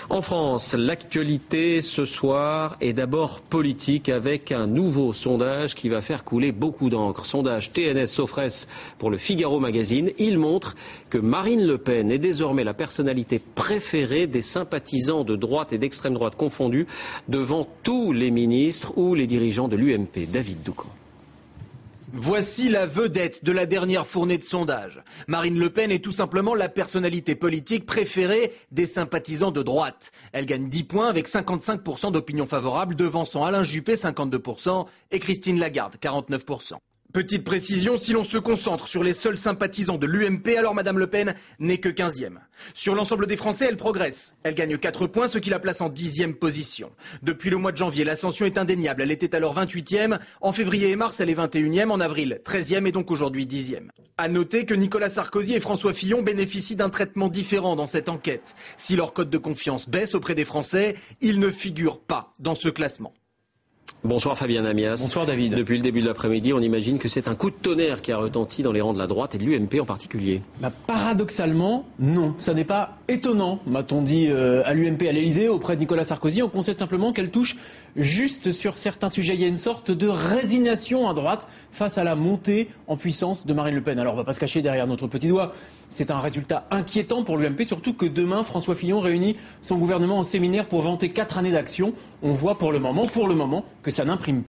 En France, l'actualité ce soir est d'abord politique avec un nouveau sondage qui va faire couler beaucoup d'encre. Sondage TNS-Sofres pour le Figaro Magazine. Il montre que Marine Le Pen est désormais la personnalité préférée des sympathisants de droite et d'extrême droite confondus devant tous les ministres ou les dirigeants de l'UMP. David Doucan. Voici la vedette de la dernière fournée de sondage. Marine Le Pen est tout simplement la personnalité politique préférée des sympathisants de droite. Elle gagne 10 points avec 55% d'opinion favorable, devançant Alain Juppé 52% et Christine Lagarde 49%. Petite précision, si l'on se concentre sur les seuls sympathisants de l'UMP, alors Madame Le Pen n'est que 15e. Sur l'ensemble des Français, elle progresse. Elle gagne 4 points, ce qui la place en 10e position. Depuis le mois de janvier, l'ascension est indéniable. Elle était alors 28e. En février et mars, elle est 21e. En avril, 13e et donc aujourd'hui 10e. À noter que Nicolas Sarkozy et François Fillon bénéficient d'un traitement différent dans cette enquête. Si leur cote de confiance baisse auprès des Français, ils ne figurent pas dans ce classement. Bonsoir Fabien Amias. Bonsoir David. Depuis le début de l'après-midi, on imagine que c'est un coup de tonnerre qui a retenti dans les rangs de la droite et de l'UMP en particulier. Paradoxalement, non. Ça n'est pas étonnant, m'a-t-on dit à l'UMP, à l'Elysée, auprès de Nicolas Sarkozy. On constate simplement qu'elle touche juste sur certains sujets. Il y a une sorte de résignation à droite face à la montée en puissance de Marine Le Pen. Alors on ne va pas se cacher derrière notre petit doigt. C'est un résultat inquiétant pour l'UMP, surtout que demain, François Fillon réunit son gouvernement en séminaire pour vanter 4 années d'action. On voit pour le moment que ça n'imprime pas.